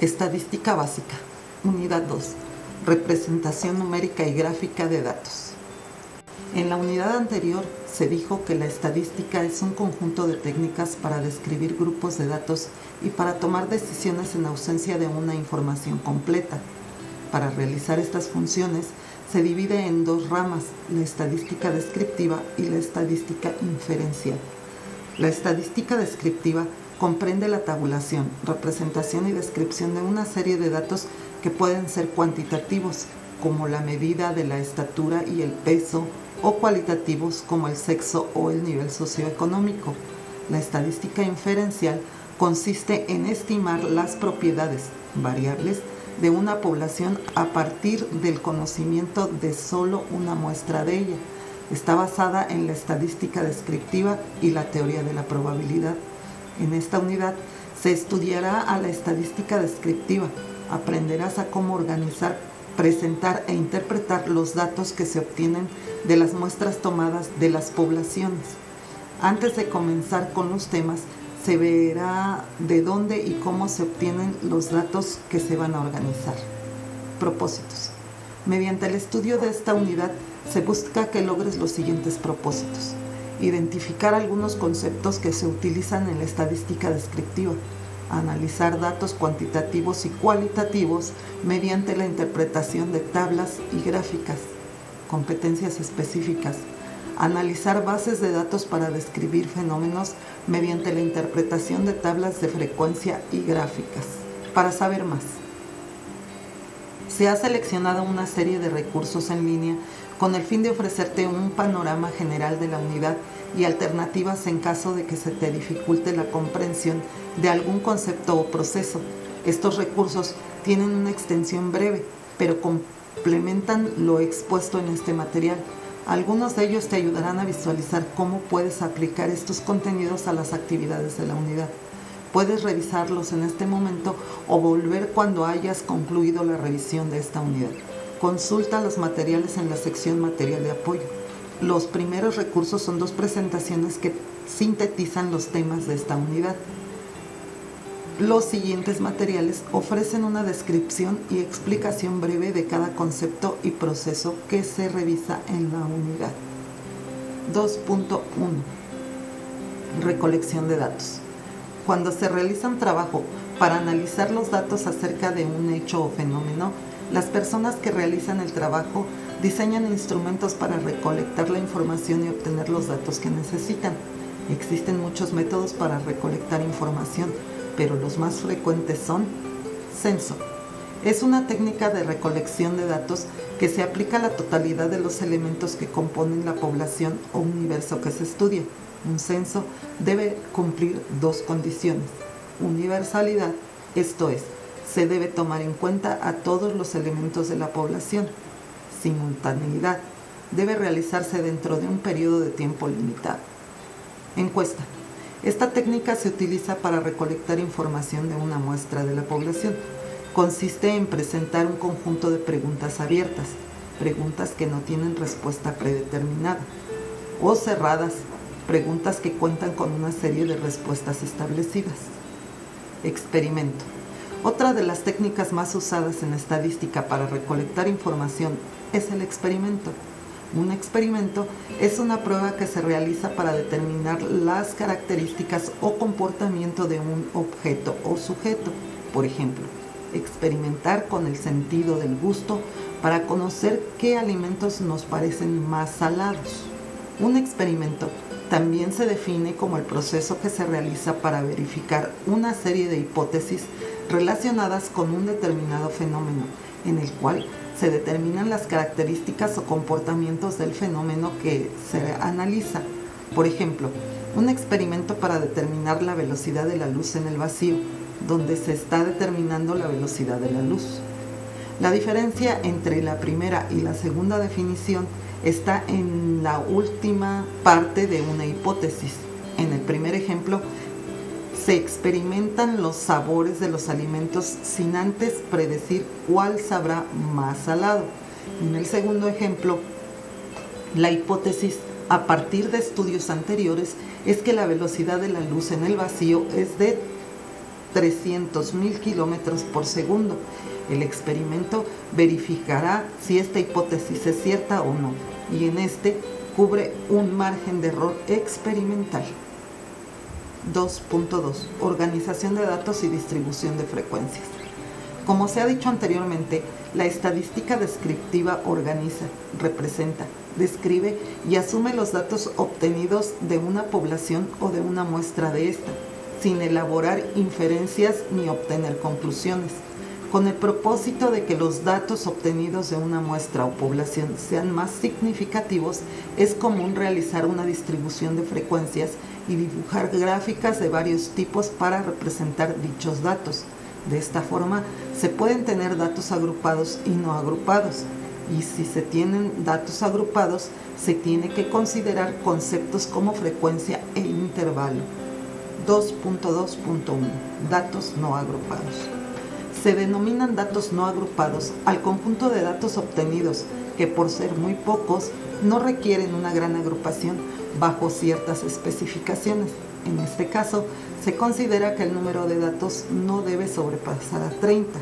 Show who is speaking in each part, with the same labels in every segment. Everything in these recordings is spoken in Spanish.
Speaker 1: Estadística básica. Unidad 2. Representación numérica y gráfica de datos. En la unidad anterior se dijo que la estadística es un conjunto de técnicas para describir grupos de datos y para tomar decisiones en ausencia de una información completa. Para realizar estas funciones se divide en dos ramas, la estadística descriptiva y la estadística inferencial. La estadística descriptiva comprende la tabulación, representación y descripción de una serie de datos que pueden ser cuantitativos, como la medida de la estatura y el peso, o cualitativos, como el sexo o el nivel socioeconómico. La estadística inferencial consiste en estimar las propiedades variables de una población a partir del conocimiento de solo una muestra de ella. Está basada en la estadística descriptiva y la teoría de la probabilidad. En esta unidad se estudiará a la estadística descriptiva. Aprenderás a cómo organizar, presentar e interpretar los datos que se obtienen de las muestras tomadas de las poblaciones. Antes de comenzar con los temas, se verá de dónde y cómo se obtienen los datos que se van a organizar. Propósitos. Mediante el estudio de esta unidad se busca que logres los siguientes propósitos. Identificar algunos conceptos que se utilizan en la estadística descriptiva. Analizar datos cuantitativos y cualitativos mediante la interpretación de tablas y gráficas. Competencias específicas. Analizar bases de datos para describir fenómenos mediante la interpretación de tablas de frecuencia y gráficas. Para saber más, se ha seleccionado una serie de recursos en línea con el fin de ofrecerte un panorama general de la unidad y alternativas en caso de que se te dificulte la comprensión de algún concepto o proceso. Estos recursos tienen una extensión breve, pero complementan lo expuesto en este material. Algunos de ellos te ayudarán a visualizar cómo puedes aplicar estos contenidos a las actividades de la unidad. Puedes revisarlos en este momento o volver cuando hayas concluido la revisión de esta unidad. Consulta los materiales en la sección Material de apoyo. Los primeros recursos son dos presentaciones que sintetizan los temas de esta unidad. Los siguientes materiales ofrecen una descripción y explicación breve de cada concepto y proceso que se revisa en la unidad. 2.1. Recolección de datos. Cuando se realiza un trabajo para analizar los datos acerca de un hecho o fenómeno, las personas que realizan el trabajo diseñan instrumentos para recolectar la información y obtener los datos que necesitan. Existen muchos métodos para recolectar información, pero los más frecuentes son censo. Es una técnica de recolección de datos que se aplica a la totalidad de los elementos que componen la población o universo que se estudia. Un censo debe cumplir dos condiciones. Universalidad, esto es, se debe tomar en cuenta a todos los elementos de la población. Simultaneidad, debe realizarse dentro de un periodo de tiempo limitado. Encuesta. Esta técnica se utiliza para recolectar información de una muestra de la población. Consiste en presentar un conjunto de preguntas abiertas, preguntas que no tienen respuesta predeterminada, o cerradas, preguntas que cuentan con una serie de respuestas establecidas. Experimento. Otra de las técnicas más usadas en estadística para recolectar información es el experimento. Un experimento es una prueba que se realiza para determinar las características o comportamiento de un objeto o sujeto. Por ejemplo, experimentar con el sentido del gusto para conocer qué alimentos nos parecen más salados. Un experimento también se define como el proceso que se realiza para verificar una serie de hipótesis relacionadas con un determinado fenómeno, en el cual se determinan las características o comportamientos del fenómeno que se analiza. Por ejemplo, un experimento para determinar la velocidad de la luz en el vacío, donde se está determinando la velocidad de la luz. La diferencia entre la primera y la segunda definición está en la última parte de una hipótesis. En el primer ejemplo, se experimentan los sabores de los alimentos sin antes predecir cuál sabrá más salado. En el segundo ejemplo, la hipótesis a partir de estudios anteriores es que la velocidad de la luz en el vacío es de 300.000 kilómetros por segundo. El experimento verificará si esta hipótesis es cierta o no, y en este cubre un margen de error experimental. 2.2. Organización de datos y distribución de frecuencias. Como se ha dicho anteriormente, la estadística descriptiva organiza, representa, describe y asume los datos obtenidos de una población o de una muestra de esta, sin elaborar inferencias ni obtener conclusiones. Con el propósito de que los datos obtenidos de una muestra o población sean más significativos, es común realizar una distribución de frecuencias y dibujar gráficas de varios tipos para representar dichos datos. De esta forma, se pueden tener datos agrupados y no agrupados, y si se tienen datos agrupados, se tiene que considerar conceptos como frecuencia e intervalo. 2.2.1. Datos no agrupados. Se denominan datos no agrupados al conjunto de datos obtenidos que, por ser muy pocos, no requieren una gran agrupación bajo ciertas especificaciones. En este caso, se considera que el número de datos no debe sobrepasar a 30.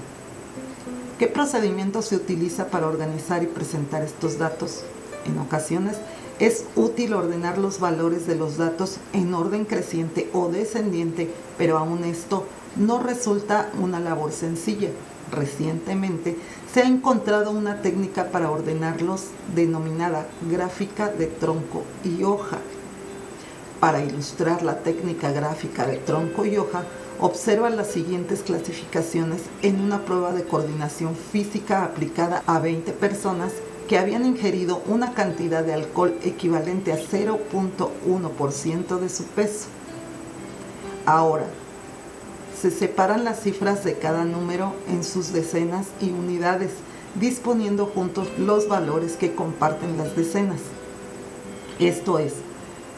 Speaker 1: ¿Qué procedimiento se utiliza para organizar y presentar estos datos? En ocasiones, es útil ordenar los valores de los datos en orden creciente o descendiente, pero aún esto no resulta una labor sencilla. Recientemente se ha encontrado una técnica para ordenarlos denominada gráfica de tronco y hoja. Para ilustrar la técnica gráfica de tronco y hoja, observa las siguientes clasificaciones en una prueba de coordinación física aplicada a 20 personas que habían ingerido una cantidad de alcohol equivalente a 0.1% de su peso. Ahora, se separan las cifras de cada número en sus decenas y unidades, disponiendo juntos los valores que comparten las decenas. Esto es,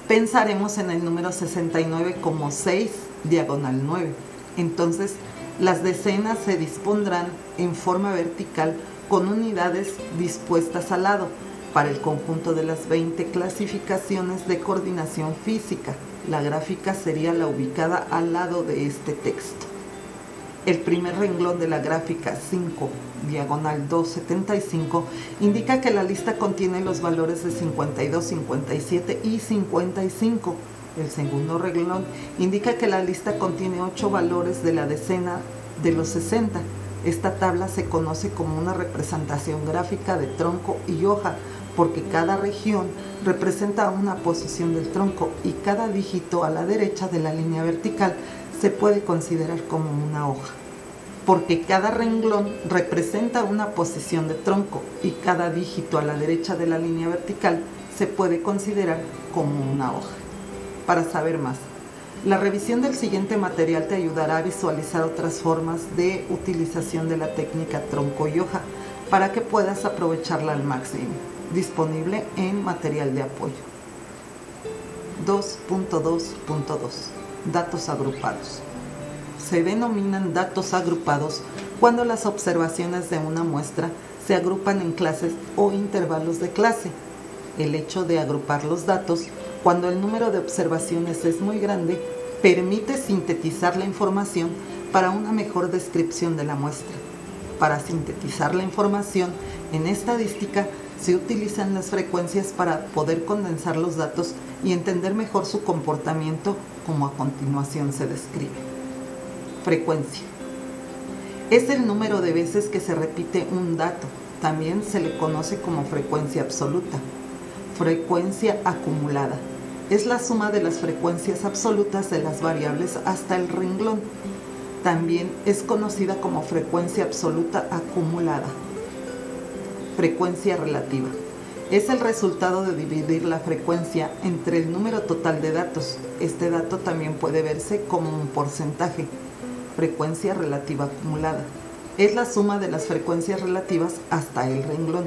Speaker 1: pensaremos en el número 69 como 6 diagonal 9. Entonces, las decenas se dispondrán en forma vertical con unidades dispuestas al lado para el conjunto de las 20 clasificaciones de coordinación física. La gráfica sería la ubicada al lado de este texto. El primer renglón de la gráfica 5, diagonal 275, indica que la lista contiene los valores de 52, 57 y 55. El segundo renglón indica que la lista contiene 8 valores de la decena de los 60. Esta tabla se conoce como una representación gráfica de tronco y hoja, porque cada región representa una posición del tronco y cada dígito a la derecha de la línea vertical se puede considerar como una hoja. Porque cada renglón representa una posición de tronco y cada dígito a la derecha de la línea vertical se puede considerar como una hoja. Para saber más, la revisión del siguiente material te ayudará a visualizar otras formas de utilización de la técnica tronco y hoja para que puedas aprovecharla al máximo. Disponible en material de apoyo. 2.2.2. Datos agrupados. Se denominan datos agrupados cuando las observaciones de una muestra se agrupan en clases o intervalos de clase. El hecho de agrupar los datos cuando el número de observaciones es muy grande permite sintetizar la información para una mejor descripción de la muestra. Para sintetizar la información en estadística se utilizan las frecuencias para poder condensar los datos y entender mejor su comportamiento, como a continuación se describe. Frecuencia. Es el número de veces que se repite un dato. También se le conoce como frecuencia absoluta. Frecuencia acumulada. Es la suma de las frecuencias absolutas de las variables hasta el renglón. También es conocida como frecuencia absoluta acumulada. Frecuencia relativa. Es el resultado de dividir la frecuencia entre el número total de datos. Este dato también puede verse como un porcentaje. Frecuencia relativa acumulada. Es la suma de las frecuencias relativas hasta el renglón.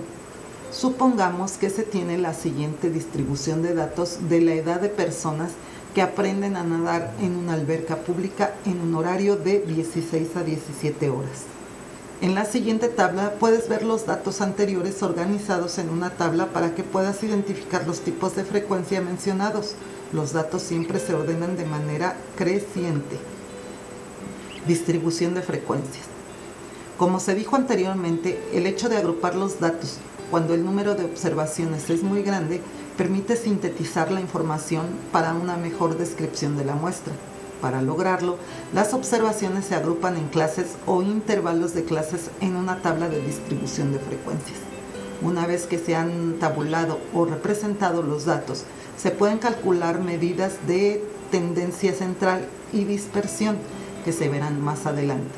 Speaker 1: Supongamos que se tiene la siguiente distribución de datos de la edad de personas que aprenden a nadar en una alberca pública en un horario de 16 a 17 horas. En la siguiente tabla puedes ver los datos anteriores organizados en una tabla para que puedas identificar los tipos de frecuencia mencionados. Los datos siempre se ordenan de manera creciente. Distribución de frecuencias. Como se dijo anteriormente, el hecho de agrupar los datos cuando el número de observaciones es muy grande permite sintetizar la información para una mejor descripción de la muestra. Para lograrlo, las observaciones se agrupan en clases o intervalos de clases en una tabla de distribución de frecuencias. Una vez que se han tabulado o representado los datos, se pueden calcular medidas de tendencia central y dispersión, que se verán más adelante,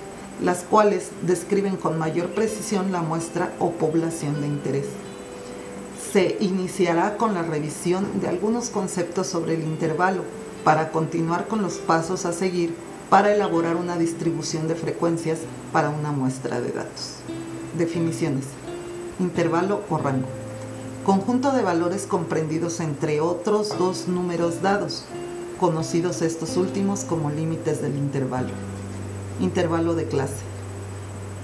Speaker 1: las cuales describen con mayor precisión la muestra o población de interés. Se iniciará con la revisión de algunos conceptos sobre el intervalo para continuar con los pasos a seguir para elaborar una distribución de frecuencias para una muestra de datos. Definiciones. Intervalo o rango. Conjunto de valores comprendidos entre otros dos números dados, conocidos estos últimos como límites del intervalo. Intervalo de clase.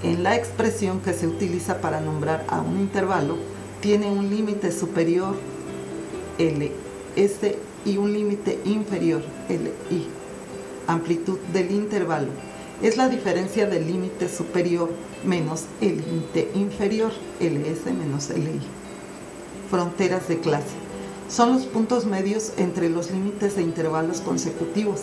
Speaker 1: En la expresión que se utiliza para nombrar a un intervalo, tiene un límite superior LS y un límite inferior LI. Amplitud del intervalo es la diferencia del límite superior menos el límite inferior LS menos LI. Fronteras de clase son los puntos medios entre los límites de intervalos consecutivos.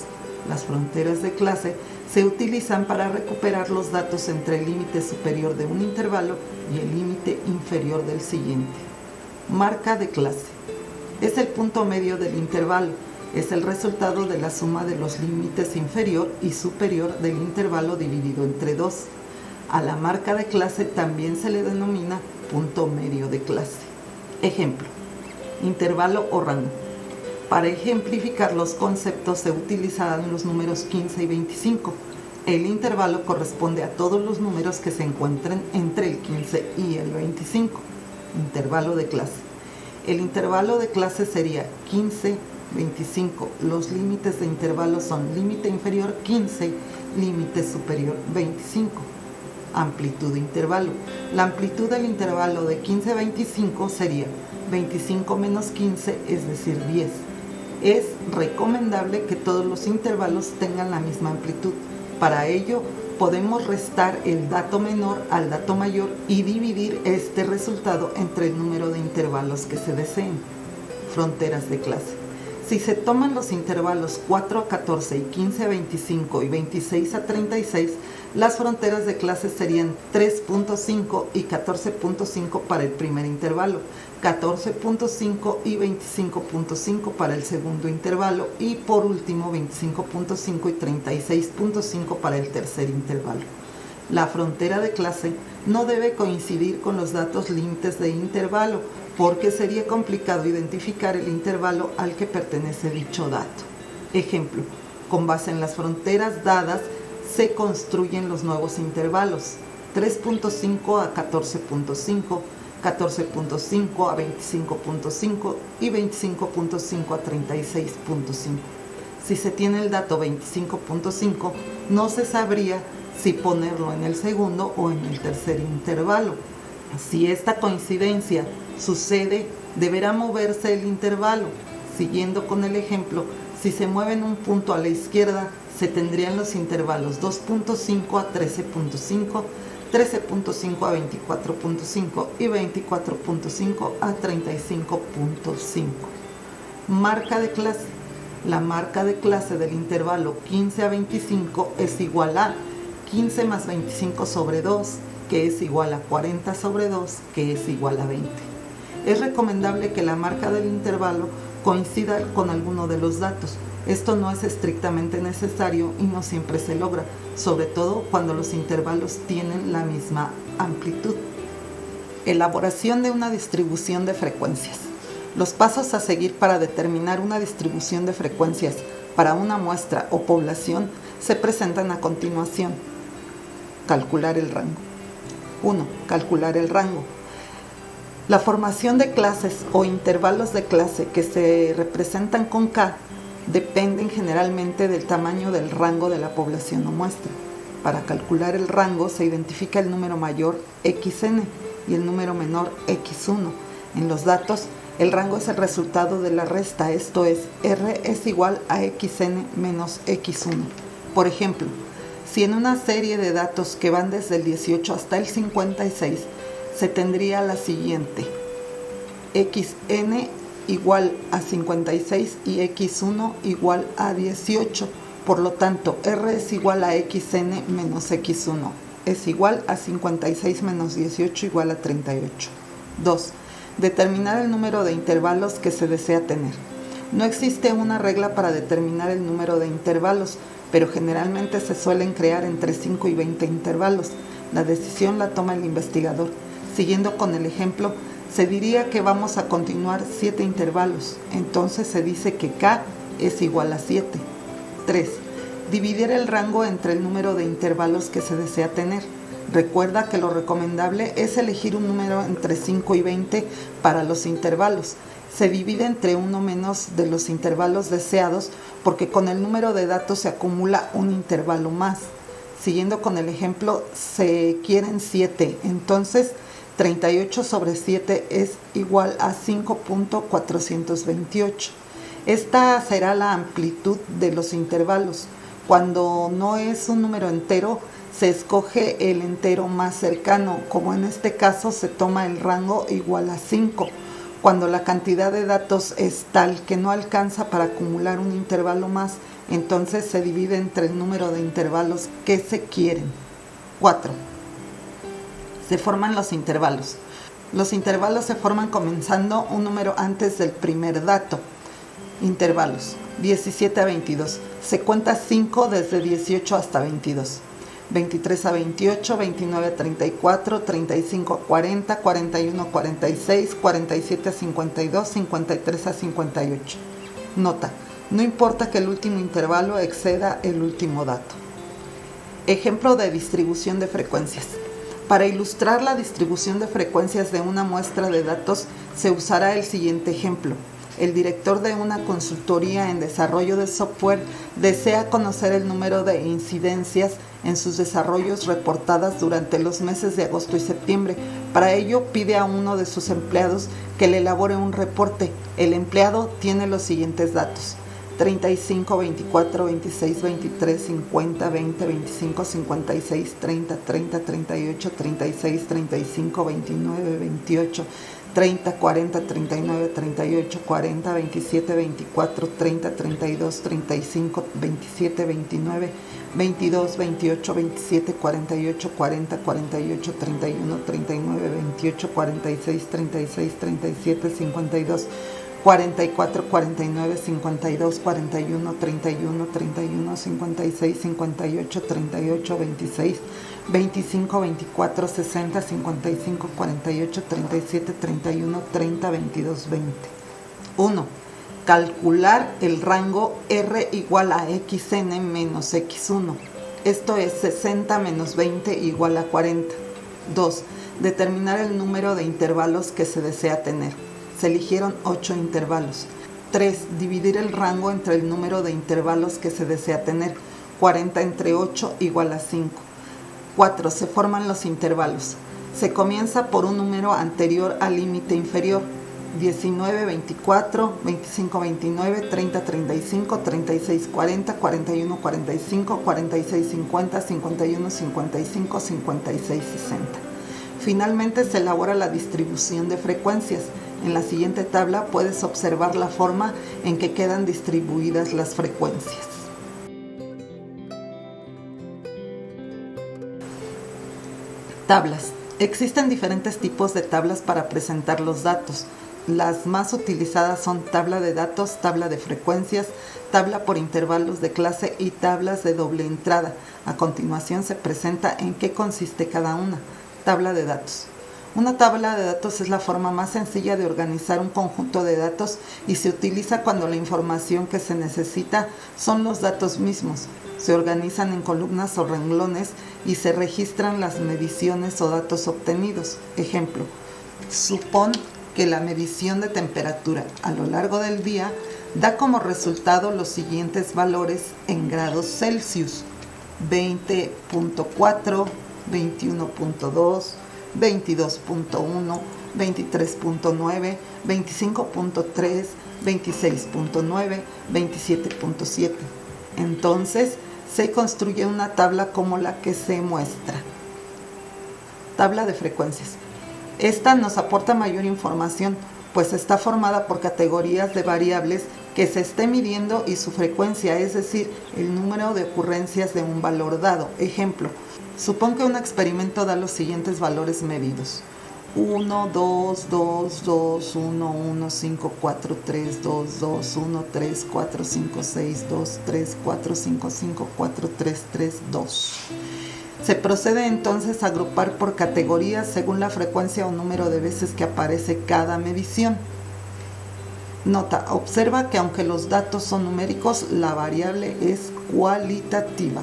Speaker 1: Las fronteras de clase se utilizan para recuperar los datos entre el límite superior de un intervalo y el límite inferior del siguiente. Marca de clase es el punto medio del intervalo. Es el resultado de la suma de los límites inferior y superior del intervalo dividido entre 2. A la marca de clase también se le denomina punto medio de clase. Ejemplo: intervalo o rango. Para ejemplificar los conceptos se utilizarán los números 15 y 25. El intervalo corresponde a todos los números que se encuentren entre el 15 y el 25. Intervalo de clase. El intervalo de clase sería 15, 25. Los límites de intervalo son límite inferior 15, límite superior 25. Amplitud de intervalo. La amplitud del intervalo de 15 a 25 sería 25 menos 15, es decir, 10. Es recomendable que todos los intervalos tengan la misma amplitud. Para ello, podemos restar el dato menor al dato mayor y dividir este resultado entre el número de intervalos que se deseen. Fronteras de clase. Si se toman los intervalos 4 a 14 y 15 a 25 y 26 a 36, las fronteras de clase serían 3.5 y 14.5 para el primer intervalo, 14.5 y 25.5 para el segundo intervalo y por último 25.5 y 36.5 para el tercer intervalo. La frontera de clase no debe coincidir con los datos límites de intervalo, porque sería complicado identificar el intervalo al que pertenece dicho dato. Ejemplo: con base en las fronteras dadas se construyen los nuevos intervalos 3.5 a 14.5, 14.5 a 25.5 y 25.5 a 36.5. Si se tiene el dato 25.5, no se sabría si ponerlo en el segundo o en el tercer intervalo. Si esta coincidencia sucede, deberá moverse el intervalo. Siguiendo con el ejemplo, si se mueven un punto a la izquierda, se tendrían los intervalos 2.5 a 13.5, 13.5 a 24.5 y 24.5 a 35.5. Marca de clase. La marca de clase del intervalo 15 a 25 es igual a 15 más 25 sobre 2, que es igual a 40 sobre 2, que es igual a 20. Es recomendable que la marca del intervalo coincida con alguno de los datos. Esto no es estrictamente necesario y no siempre se logra, sobre todo cuando los intervalos tienen la misma amplitud. Elaboración de una distribución de frecuencias. Los pasos a seguir para determinar una distribución de frecuencias para una muestra o población se presentan a continuación. Calcular el rango. 1. Calcular el rango. La formación de clases o intervalos de clase que se representan con K dependen generalmente del tamaño del rango de la población o muestra. Para calcular el rango se identifica el número mayor xn y el número menor x1. En los datos, el rango es el resultado de la resta, esto es, R es igual a xn menos x1. Por ejemplo, Si en una serie de datos que van desde el 18 hasta el 56, se tendría la siguiente: xn igual a 56 y x1 igual a 18. Por lo tanto, r es igual a xn menos x1. Es igual a 56 menos 18 igual a 38. 2. Determinar el número de intervalos que se desea tener. No existe una regla para determinar el número de intervalos, pero generalmente se suelen crear entre 5 y 20 intervalos. La decisión la toma el investigador. Siguiendo con el ejemplo, se diría que vamos a continuar 7 intervalos. Entonces se dice que k es igual a 7. 3. Dividir el rango entre el número de intervalos que se desea tener. Recuerda que lo recomendable es elegir un número entre 5 y 20 para los intervalos. Se divide entre uno menos de los intervalos deseados porque con el número de datos se acumula un intervalo más. Siguiendo con el ejemplo, se quieren 7, entonces 38 sobre 7 es igual a 5.428. Esta será la amplitud de los intervalos. Cuando no es un número entero, se escoge el entero más cercano, como en este caso se toma el rango igual a 5. Cuando la cantidad de datos es tal que no alcanza para acumular un intervalo más, entonces se divide entre el número de intervalos que se quieren. 4. Se forman los intervalos. Los intervalos se forman comenzando un número antes del primer dato. Intervalos: 17 a 22. Se cuenta 5 desde 18 hasta 22. 23 a 28, 29 a 34, 35 a 40, 41 a 46, 47 a 52, 53 a 58. Nota: no importa que el último intervalo exceda el último dato. Ejemplo de distribución de frecuencias. Para ilustrar la distribución de frecuencias de una muestra de datos, se usará el siguiente ejemplo. El director de una consultoría en desarrollo de software desea conocer el número de incidencias en sus desarrollos reportadas durante los meses de agosto y septiembre. Para ello, pide a uno de sus empleados que le elabore un reporte. El empleado tiene los siguientes datos: 35, 24, 26, 23, 50, 20, 25, 56, 30, 30, 38, 36, 35, 29, 28, 30, 40, 39, 38, 40, 27, 24, 30, 32, 35, 27, 29, 22, 28, 27, 48, 40, 48, 31, 39, 28, 46, 36, 37, 52, 44, 49, 52, 41, 31, 31, 56, 58, 38, 26, 25, 24, 60, 55, 48, 37, 31, 30, 22, 20. 1. Calcular el rango R igual a xn menos x1. Esto es 60 menos 20 igual a 40. 2. Determinar el número de intervalos que se desea tener. Se eligieron 8 intervalos. 3. Dividir el rango entre el número de intervalos que se desea tener. 40 entre 8 igual a 5. 4. Se forman los intervalos. Se comienza por un número anterior al límite inferior. 19, 24, 25, 29, 30, 35, 36, 40, 41, 45, 46, 50, 51, 55, 56, 60. Finalmente se elabora la distribución de frecuencias. En la siguiente tabla puedes observar la forma en que quedan distribuidas las frecuencias. Tablas. Existen diferentes tipos de tablas para presentar los datos. Las más utilizadas son tabla de datos, tabla de frecuencias, tabla por intervalos de clase y tablas de doble entrada. A continuación se presenta en qué consiste cada una. Tabla de datos. Una tabla de datos es la forma más sencilla de organizar un conjunto de datos y se utiliza cuando la información que se necesita son los datos mismos. Se organizan en columnas o renglones y se registran las mediciones o datos obtenidos. Ejemplo: supón que la medición de temperatura a lo largo del día da como resultado los siguientes valores en grados Celsius: 20.4, 21.2, 22.1, 23.9, 25.3, 26.9, 27.7. Entonces, se construye una tabla como la que se muestra. Tabla de frecuencias. Esta nos aporta mayor información, pues está formada por categorías de variables que se esté midiendo y su frecuencia, es decir, el número de ocurrencias de un valor dado. Ejemplo, supón que un experimento da los siguientes valores medidos: 1, 2, 2, 2, 1, 1, 5, 4, 3, 2, 2, 1, 3, 4, 5, 6, 2, 3, 4, 5, 5, 4, 3, 3, 2. Se procede entonces a agrupar por categorías según la frecuencia o número de veces que aparece cada medición. Nota: observa que aunque los datos son numéricos, la variable es cualitativa.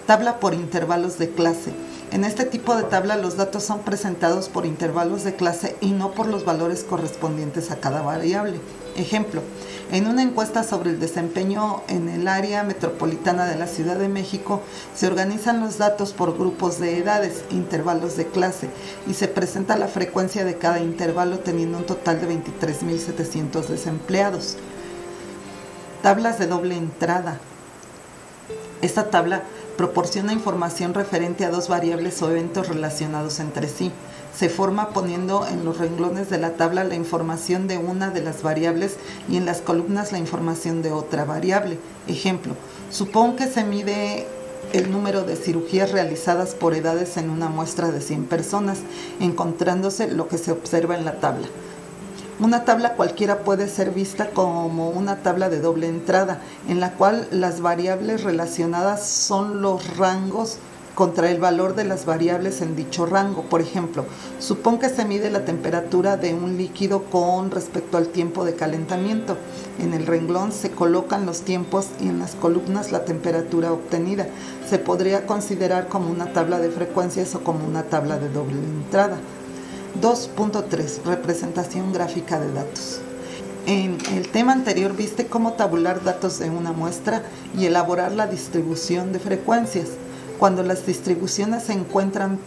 Speaker 1: Tabla por intervalos de clase. En este tipo de tabla los datos son presentados por intervalos de clase y no por los valores correspondientes a cada variable. Ejemplo, en una encuesta sobre el desempeño en el área metropolitana de la Ciudad de México, se organizan los datos por grupos de edades, intervalos de clase, y se presenta la frecuencia de cada intervalo teniendo un total de 23.700 desempleados. Tablas de doble entrada. Esta tabla proporciona información referente a dos variables o eventos relacionados entre sí. Se forma poniendo en los renglones de la tabla la información de una de las variables y en las columnas la información de otra variable. Ejemplo, supón que se mide el número de cirugías realizadas por edades en una muestra de 100 personas, encontrándose lo que se observa en la tabla. Una tabla cualquiera puede ser vista como una tabla de doble entrada, en la cual las variables relacionadas son los rangos contra el valor de las variables en dicho rango. Por ejemplo, supón que se mide la temperatura de un líquido con respecto al tiempo de calentamiento. En el renglón se colocan los tiempos y en las columnas la temperatura obtenida. Se podría considerar como una tabla de frecuencias o como una tabla de doble entrada. 2.3. Representación gráfica de datos. En el tema anterior viste cómo tabular datos de una muestra y elaborar la distribución de frecuencias. Cuando las distribuciones se encuentran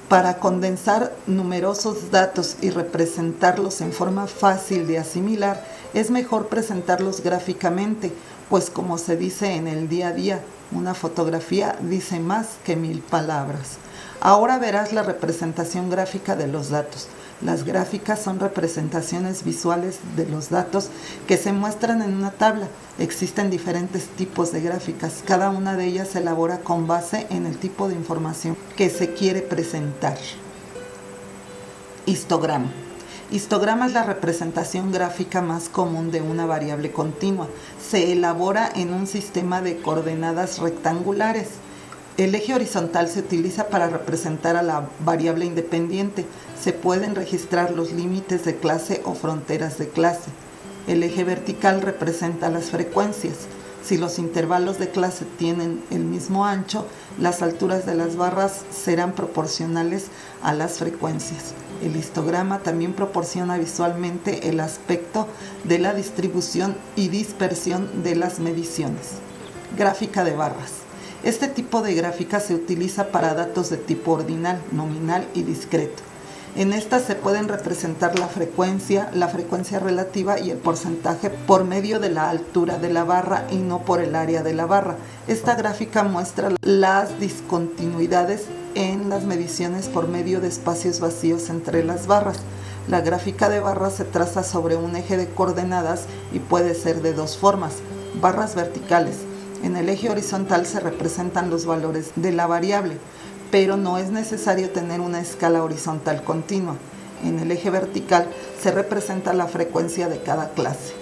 Speaker 1: para condensar numerosos datos y representarlos en forma fácil de asimilar, es mejor presentarlos gráficamente, pues como se dice en el día a día, una fotografía dice más que 1000 palabras. Ahora verás la representación gráfica de los datos. Las gráficas son representaciones visuales de los datos que se muestran en una tabla. Existen diferentes tipos de gráficas. Cada una de ellas se elabora con base en el tipo de información que se quiere presentar. Histograma. Histograma es la representación gráfica más común de una variable continua. Se elabora en un sistema de coordenadas rectangulares. El eje horizontal se utiliza para representar a la variable independiente. Se pueden registrar los límites de clase o fronteras de clase. El eje vertical representa las frecuencias. Si los intervalos de clase tienen el mismo ancho, las alturas de las barras serán proporcionales a las frecuencias. El histograma también proporciona visualmente el aspecto de la distribución y dispersión de las mediciones. Gráfica de barras. Este tipo de gráfica se utiliza para datos de tipo ordinal, nominal y discreto. En esta se pueden representar la frecuencia relativa y el porcentaje por medio de la altura de la barra y no por el área de la barra. Esta gráfica muestra las discontinuidades en las mediciones por medio de espacios vacíos entre las barras. La gráfica de barras se traza sobre un eje de coordenadas y puede ser de dos formas: barras verticales. En el eje horizontal se representan los valores de la variable, pero no es necesario tener una escala horizontal continua. En el eje vertical se representa la frecuencia de cada clase.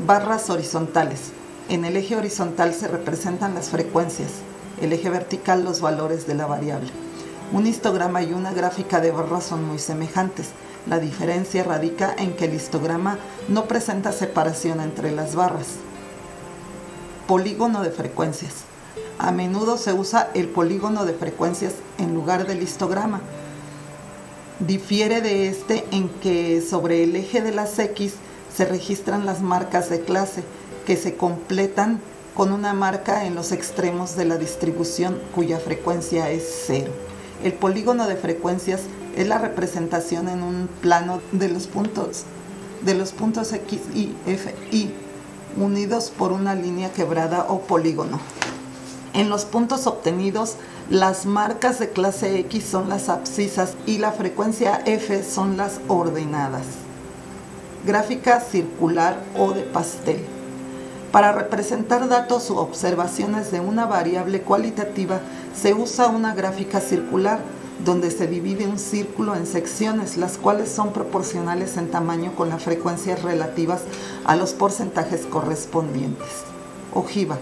Speaker 1: Barras horizontales. En el eje horizontal se representan las frecuencias, el eje vertical los valores de la variable. Un histograma y una gráfica de barras son muy semejantes. La diferencia radica en que el histograma no presenta separación entre las barras. Polígono de frecuencias. A menudo se usa el polígono de frecuencias en lugar del histograma. Difiere de este en que sobre el eje de las X se registran las marcas de clase, que se completan con una marca en los extremos de la distribución cuya frecuencia es 0. El polígono de frecuencias es la representación en un plano de los puntos X, Y, F, Y, unidos por una línea quebrada o polígono. En los puntos obtenidos, las marcas de clase X son las abscisas y la frecuencia F son las ordenadas. Gráfica circular o de pastel. Para representar datos u observaciones de una variable cualitativa, se usa una gráfica circular, donde se divide un círculo en secciones, las cuales son proporcionales en tamaño con las frecuencias relativas a los porcentajes correspondientes. Ojiva.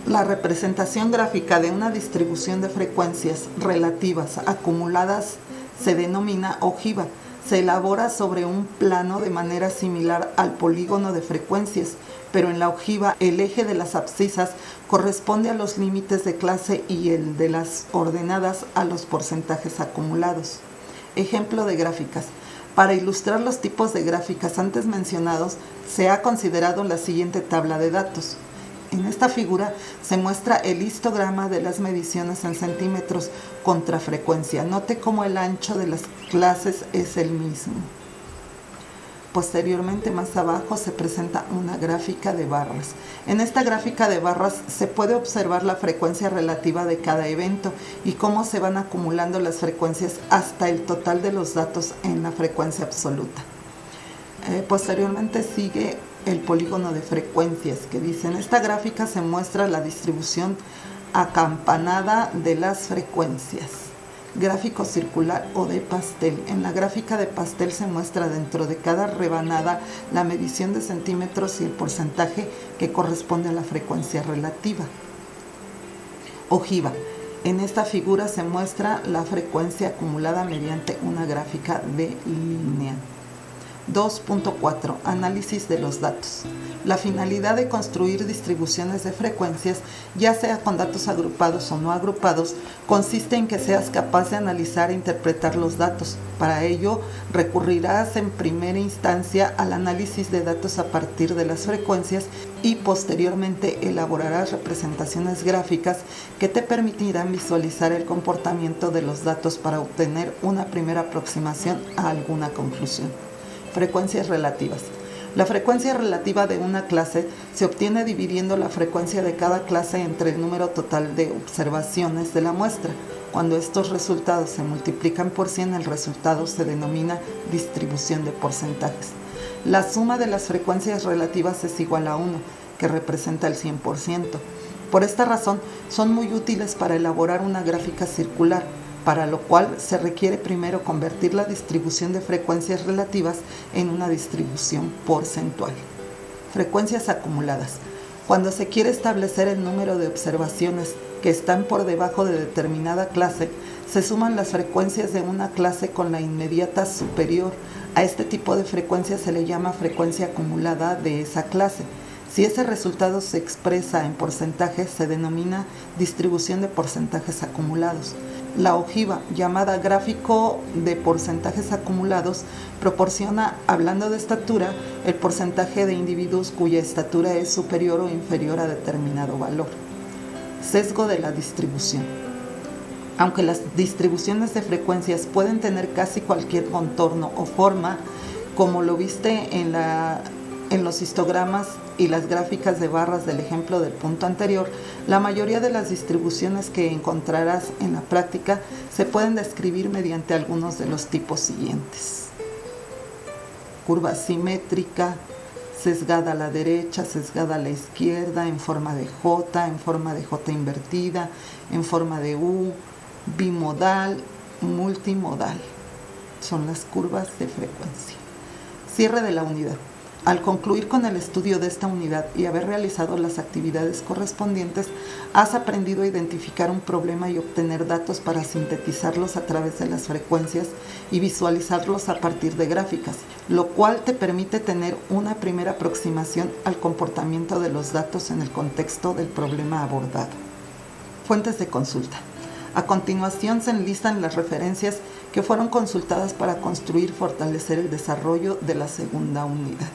Speaker 1: La representación gráfica de una distribución de frecuencias relativas acumuladas se denomina ojiva. Se elabora sobre un plano de manera similar al polígono de frecuencias, pero en la ojiva el eje de las abscisas corresponde a los límites de clase y el de las ordenadas a los porcentajes acumulados. Ejemplo de gráficas. Para ilustrar los tipos de gráficas antes mencionados, se ha considerado la siguiente tabla de datos. En esta figura se muestra el histograma de las mediciones en centímetros contra frecuencia. Note cómo el ancho de las clases es el mismo. Posteriormente, más abajo, se presenta una gráfica de barras. En esta gráfica de barras se puede observar la frecuencia relativa de cada evento y cómo se van acumulando las frecuencias hasta el total de los datos en la frecuencia absoluta. Posteriormente sigue el polígono de frecuencias, que dice: en esta gráfica se muestra la distribución acampanada de las frecuencias. Gráfico circular o de pastel. En la gráfica de pastel se muestra dentro de cada rebanada la medición de centímetros y el porcentaje que corresponde a la frecuencia relativa. Ojiva. En esta figura se muestra la frecuencia acumulada mediante una gráfica de línea. 2.4. Análisis de los datos. La finalidad de construir distribuciones de frecuencias, ya sea con datos agrupados o no agrupados, consiste en que seas capaz de analizar e interpretar los datos. Para ello, recurrirás en primera instancia al análisis de datos a partir de las frecuencias y posteriormente elaborarás representaciones gráficas que te permitirán visualizar el comportamiento de los datos para obtener una primera aproximación a alguna conclusión. Frecuencias relativas. La frecuencia relativa de una clase se obtiene dividiendo la frecuencia de cada clase entre el número total de observaciones de la muestra. Cuando estos resultados se multiplican por 100, el resultado se denomina distribución de porcentajes. La suma de las frecuencias relativas es igual a 1, que representa el 100%. Por esta razón, son muy útiles para elaborar una gráfica circular, para lo cual se requiere primero convertir la distribución de frecuencias relativas en una distribución porcentual. Frecuencias acumuladas. Cuando se quiere establecer el número de observaciones que están por debajo de determinada clase, se suman las frecuencias de una clase con la inmediata superior. A este tipo de frecuencia se le llama frecuencia acumulada de esa clase. Si ese resultado se expresa en porcentajes, se denomina distribución de porcentajes acumulados. La ojiva, llamada gráfico de porcentajes acumulados, proporciona, hablando de estatura, el porcentaje de individuos cuya estatura es superior o inferior a determinado valor. Sesgo de la distribución. Aunque las distribuciones de frecuencias pueden tener casi cualquier contorno o forma, como lo viste en los histogramas y las gráficas de barras del ejemplo del punto anterior, la mayoría de las distribuciones que encontrarás en la práctica se pueden describir mediante algunos de los tipos siguientes. Curva simétrica, sesgada a la derecha, sesgada a la izquierda, en forma de J, en forma de J invertida, en forma de U, bimodal, multimodal. Son las curvas de frecuencia. Cierre de la unidad. Al concluir con el estudio de esta unidad y haber realizado las actividades correspondientes, has aprendido a identificar un problema y obtener datos para sintetizarlos a través de las frecuencias y visualizarlos a partir de gráficas, lo cual te permite tener una primera aproximación al comportamiento de los datos en el contexto del problema abordado. Fuentes de consulta. A continuación se enlistan las referencias que fueron consultadas para construir y fortalecer el desarrollo de la segunda unidad.